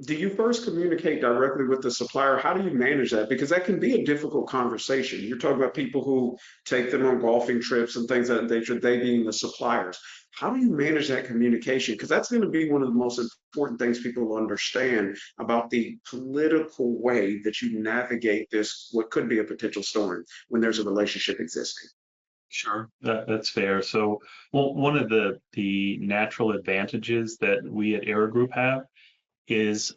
do you first communicate directly with the supplier? How do you manage that? Because that can be a difficult conversation. You're talking about people who take them on golfing trips and things of that nature, they being the suppliers. How do you manage that communication? Because that's going to be one of the most important things people will understand about the political way that you navigate this, what could be a potential storm when there's a relationship existing. Sure, that's fair. So, well, one of the natural advantages that we at Era Group have is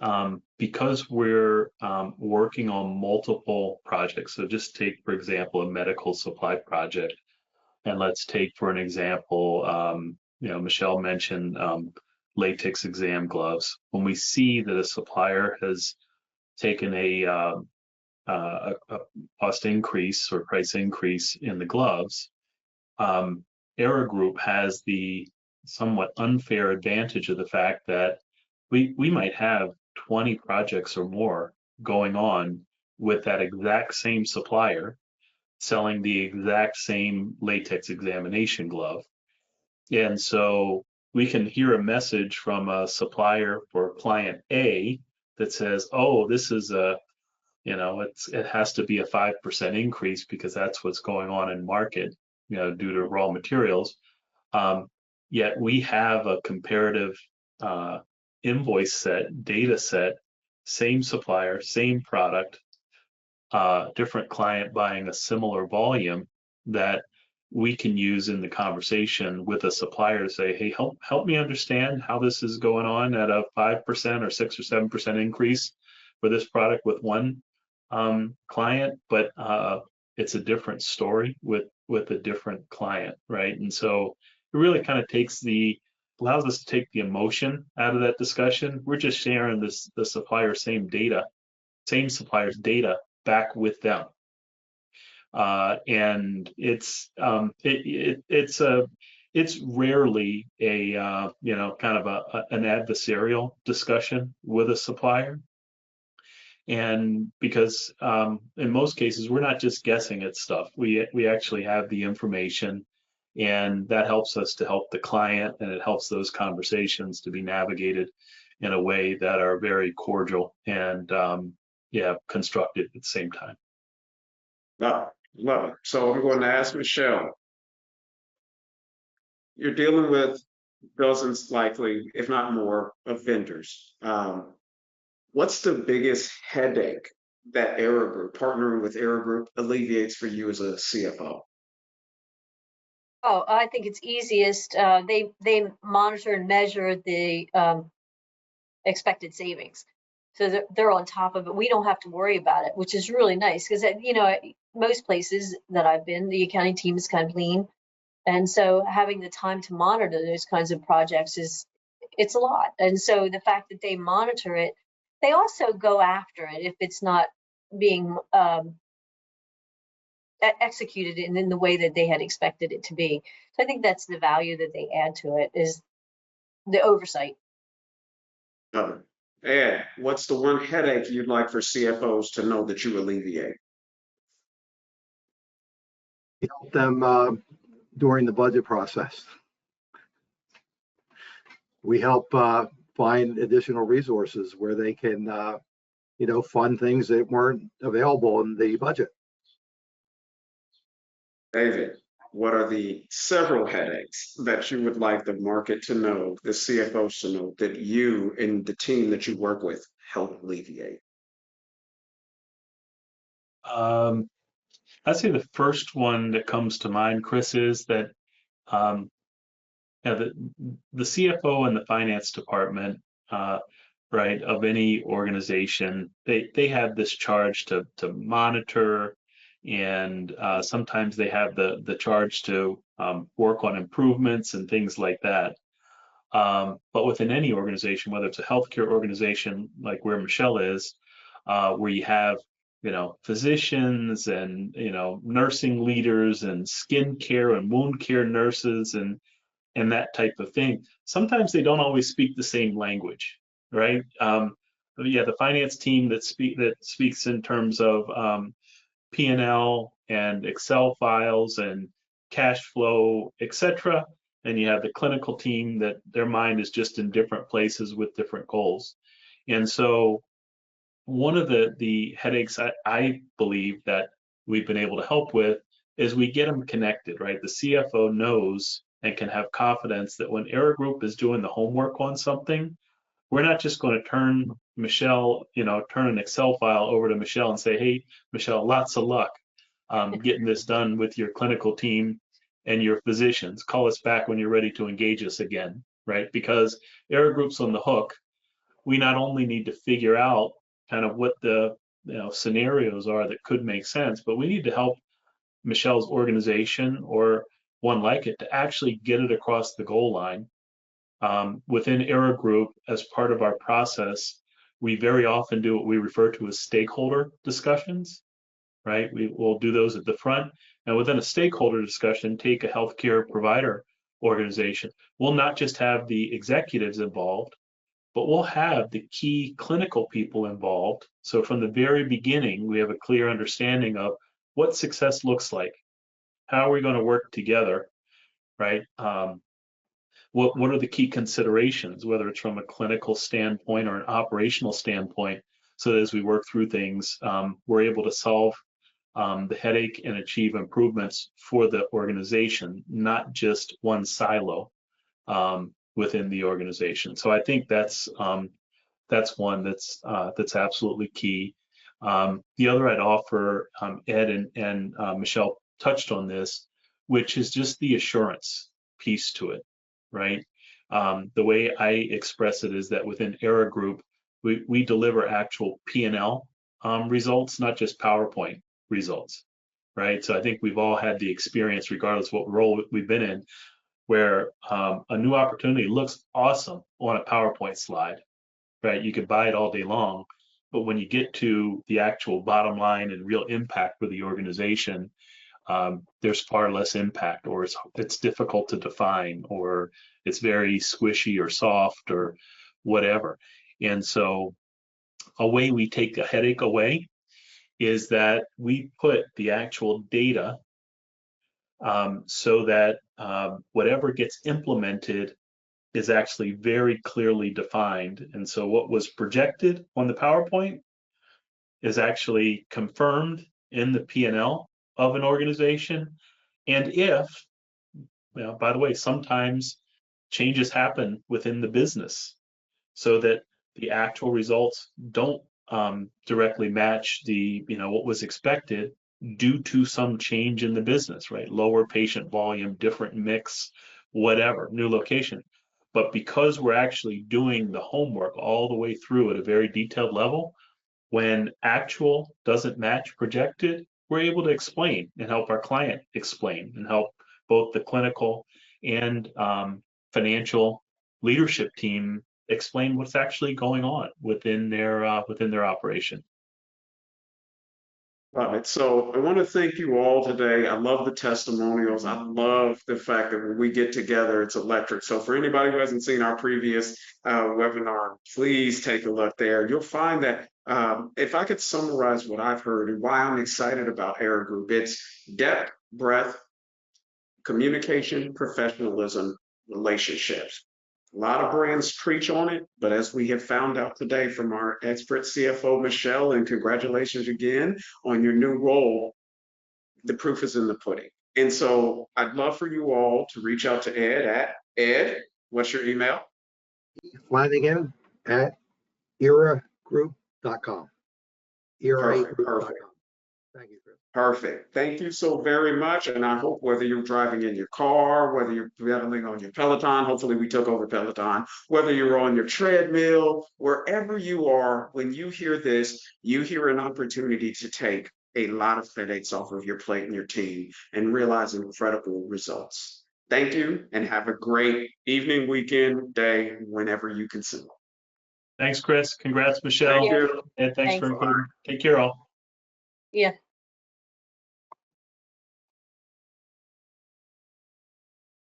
because we're working on multiple projects. So just take, for example, a medical supply project. And let's take, for an example, Michelle mentioned latex exam gloves. When we see that a supplier has taken a cost increase or price increase in the gloves, Era Group has the somewhat unfair advantage of the fact that we might have 20 projects or more going on with that exact same supplier selling the exact same latex examination glove. And so we can hear a message from a supplier for client A that says, oh, this is it has to be a 5% increase because that's what's going on in market, due to raw materials. Yet we have a comparative invoice set, data set, same supplier, same product, different client buying a similar volume that we can use in the conversation with a supplier to say, hey, help me understand how this is going on at a 5% or 6 or 7% increase for this product with one client, but it's a different story with a different client, right? And so it really kind of allows us to take the emotion out of that discussion. We're just sharing the supplier's same supplier's data back with them. And it's rarely a kind of an adversarial discussion with a supplier. And because in most cases we're not just guessing at stuff, we actually have the information, and that helps us to help the client, and it helps those conversations to be navigated in a way that are very cordial and constructive at the same time. Love it. So I'm going to ask Michelle. You're dealing with dozens, likely, if not more, of vendors. what's the biggest headache that Era Group, partnering with Era Group, alleviates for you as a CFO? Oh, I think it's easiest. They monitor and measure the expected savings, so they're on top of it. We don't have to worry about it, which is really nice because most places that I've been, the accounting team is kind of lean, and so having the time to monitor those kinds of projects it's a lot. And so the fact that they monitor it, they also go after it if it's not being executed in the way that they had expected it to be. So I think that's the value that they add to it, is the oversight. And what's the one headache you'd like for CFOs to know that you alleviate? Help them during the budget process. We help find additional resources where they can, fund things that weren't available in the budget. David, what are the several headaches that you would like the market to know, the CFOs to know, that you and the team that you work with help alleviate? I'd say the first one that comes to mind, Chris, is that the CFO and the finance department, right, of any organization, they have this charge to monitor, and sometimes they have the charge to work on improvements and things like that. But within any organization, whether it's a healthcare organization like where Michelle is, where you have physicians and nursing leaders and skin care and wound care nurses and that type of thing, sometimes they don't always speak the same language, right? Yeah, the finance team that speaks in terms of P&L and Excel files and cash flow, etc. And you have the clinical team that their mind is just in different places with different goals. And so one of the headaches I believe that we've been able to help with is we get them connected, right? The CFO knows and can have confidence that when Era Group is doing the homework on something, we're not just going to turn an Excel file over to Michelle and say, hey, Michelle, lots of luck getting this done with your clinical team and your physicians. Call us back when you're ready to engage us again, right? Because Era Group's on the hook. We not only need to figure out kind of what the scenarios are that could make sense, but we need to help Michelle's organization or one like it to actually get it across the goal line. Within Era Group, as part of our process, we very often do what we refer to as stakeholder discussions, right? We will do those at the front, and within a stakeholder discussion, take a healthcare provider organization. We'll not just have the executives involved, but we'll have the key clinical people involved. So from the very beginning, we have a clear understanding of what success looks like. How are we going to work together, right? What are the key considerations, whether it's from a clinical standpoint or an operational standpoint, so that as we work through things, we're able to solve the headache and achieve improvements for the organization, not just one silo within the organization. So I think that's one that's absolutely key. The other I'd offer, Ed and Michelle touched on this, which is just the assurance piece to it, right? The way I express it is that within Era Group, we deliver actual P&L results, not just PowerPoint results, right? So I think we've all had the experience, regardless of what role we've been in, where a new opportunity looks awesome on a PowerPoint slide, right? You could buy it all day long, but when you get to the actual bottom line and real impact for the organization, there's far less impact, or it's difficult to define, or it's very squishy or soft or whatever. And so a way we take a headache away is that we put the actual data so that whatever gets implemented is actually very clearly defined. And so what was projected on the PowerPoint is actually confirmed in the P&L of an organization. And if, by the way, sometimes changes happen within the business, so that the actual results don't directly match the, what was expected due to some change in the business, right? Lower patient volume, different mix, whatever, new location. But because we're actually doing the homework all the way through at a very detailed level, when actual doesn't match projected, we're able to explain and help our client explain and help both the clinical and financial leadership team explain what's actually going on within their operation. Love it. So I want to thank you all today. I love the testimonials. I love the fact that when we get together, it's electric. So for anybody who hasn't seen our previous webinar, please take a look there. You'll find that if I could summarize what I've heard and why I'm excited about Era Group, it's depth, breadth, communication, professionalism, relationships. A lot of brands preach on it, but as we have found out today from our expert CFO, Michelle, and congratulations again on your new role, the proof is in the pudding. And so I'd love for you all to reach out to Ed at Ed, what's your email? Flanagan at eragroup.com. Perfect. Thank you, Chris. Perfect. Thank you so very much. And I hope whether you're driving in your car, whether you're pedaling on your Peloton, hopefully we took over Peloton, whether you're on your treadmill, wherever you are, when you hear this, you hear an opportunity to take a lot of headaches off of your plate and your team and realize incredible results. Thank you and have a great evening, weekend, day, whenever you consume. Thanks, Chris. Congrats, Michelle. Thank you. And thanks Thanks. for including. Take care, all. Yeah.